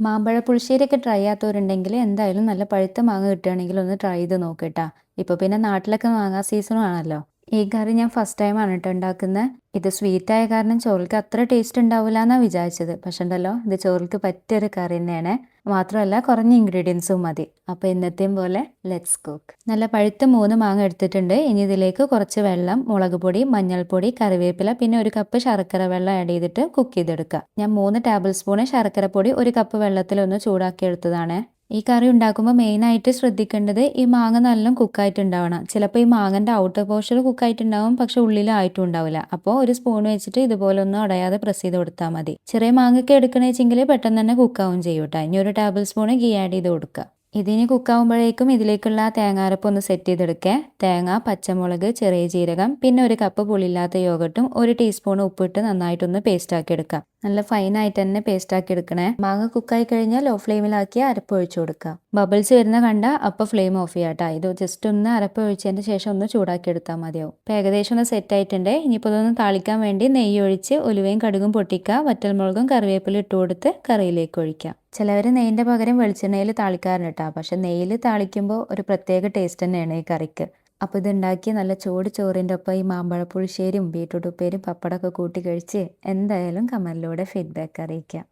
മാമ്പഴ പുളിശ്ശേരിയൊക്കെ ട്രൈ ചെയ്യാത്തവരുണ്ടെങ്കിൽ എന്തായാലും നല്ല പഴുത്ത മാങ്ങ കിട്ടുകയാണെങ്കിൽ ഒന്ന് ട്രൈ ചെയ്ത് നോക്കട്ടാ. ഇപ്പോൾ പിന്നെ നാട്ടിലൊക്കെ മാങ്ങാ സീസണും ആണല്ലോ. ഈ കറി ഞാൻ ഫസ്റ്റ് ടൈമാണ് കേട്ടോ ഉണ്ടാക്കുന്നത്. ഇത് സ്വീറ്റായ കാരണം ചോറിക്ക് അത്ര ടേസ്റ്റ് ഉണ്ടാവില്ല എന്നാണ് വിചാരിച്ചത്. പക്ഷെ ഉണ്ടല്ലോ, ഇത് ചോറിക്ക് പറ്റിയൊരു കറി തന്നെയാണ്. മാത്രമല്ല കുറഞ്ഞ ഇൻഗ്രീഡിയൻസും മതി. അപ്പോൾ ഇന്നത്തെയും പോലെ ലെറ്റ്സ് കുക്ക്. നല്ല പഴുത്ത 3 മാങ്ങ എടുത്തിട്ടുണ്ട്. ഇനി ഇതിലേക്ക് കുറച്ച് വെള്ളം, മുളക് പൊടി, മഞ്ഞൾപ്പൊടി, കറിവേപ്പില, പിന്നെ 1 കപ്പ് ശർക്കര വെള്ളം ആഡ് ചെയ്തിട്ട് കുക്ക് ചെയ്തെടുക്കുക. ഞാൻ 3 ടേബിൾ സ്പൂൺ ശർക്കരപ്പൊടി 1 കപ്പ് വെള്ളത്തിലൊന്ന് ചൂടാക്കി എടുത്തതാണ്. ഈ കറി ഉണ്ടാക്കുമ്പോൾ മെയിനായിട്ട് ശ്രദ്ധിക്കേണ്ടത് ഈ മാങ്ങ നല്ലോണം കുക്കായിട്ടുണ്ടാവണം. ചിലപ്പോൾ ഈ മാങ്ങൻ്റെ ഔട്ടർ പോർഷൻ കുക്കായിട്ടുണ്ടാവും, പക്ഷെ ഉള്ളിലായിട്ടും ഉണ്ടാവില്ല. അപ്പോൾ ഒരു സ്പൂൺ വെച്ചിട്ട് ഇതുപോലെ ഒന്നും ഉടയാതെ പ്രസ് ചെയ്ത് കൊടുത്താൽ മതി. ചെറിയ മാങ്ങയ്ക്ക് എടുക്കണമെങ്കിൽ പെട്ടെന്ന് തന്നെ കുക്കാവും ചെയ്യും കേട്ടോ. ഇനി 1 ടേബിൾ സ്പൂൺ ഗീ ആഡ് ചെയ്ത് കൊടുക്കുക. ഇതിനി കുക്കാവുമ്പോഴേക്കും ഇതിലേക്കുള്ള തേങ്ങാരപ്പ് ഒന്ന് സെറ്റ് ചെയ്തെടുക്കുക. തേങ്ങ, പച്ചമുളക്, ചെറിയ ജീരകം, പിന്നെ 1 കപ്പ് പുളിയില്ലാത്ത യോഗട്ടും 1 ടീസ്പൂൺ ഉപ്പിട്ട് നന്നായിട്ടൊന്ന് പേസ്റ്റ് ആക്കി എടുക്കുക. നല്ല ഫൈനായിട്ട് തന്നെ പേസ്റ്റ് ആക്കി എടുക്കണേ. മാങ്ങ കുക്കായി കഴിഞ്ഞാൽ ലോ ഫ്ലെയിമിലാക്കി അരപ്പ് ഒഴിച്ചു കൊടുക്കുക. ബബിൾസ് വരുന്ന കണ്ട അപ്പോൾ ഫ്ലെയിം ഓഫ് ചെയ്യാട്ടോ. ഇത് ജസ്റ്റ് ഒന്ന് അരപ്പ് ഒഴിച്ചതിന് ശേഷം ഒന്ന് ചൂടാക്കി എടുത്താൽ മതിയാവും. ഇപ്പോൾ ഏകദേശം ഒന്ന് സെറ്റ് ആയിട്ടുണ്ട്. ഇനിയിപ്പോൾ ഇതൊന്ന് താളിക്കാൻ വേണ്ടി നെയ്യ് ഒഴിച്ച് ഉലുവയും കടുകും പൊട്ടിക്കുക. വറ്റൽമുളകും കറിവേപ്പില ഇട്ട് കൊടുത്ത് കറിയിലേക്ക് ഒഴിക്കുക. ചിലവർ നെയ്യിൻ്റെ പകരം വെളിച്ചെണ്ണയിൽ താളിക്കാറുണ്ട് കേട്ടോ. പക്ഷെ നെയ്യിൽ താളിക്കുമ്പോൾ ഒരു പ്രത്യേക ടേസ്റ്റ് തന്നെയാണ് ഈ കറിക്ക്. അപ്പോൾ ഇതുണ്ടാക്കി നല്ല ചൂട് ചോറിൻ്റെ ഒപ്പം ഈ മാമ്പഴ പുളിശ്ശേരിയും ബീട്രൂട്ട് ഉപ്പേരിയും പപ്പടമൊക്കെ കൂട്ടി കഴിച്ച് എന്തായാലും കമൻറ്റിലൂടെ ഫീഡ്ബാക്ക് അറിയിക്കാം.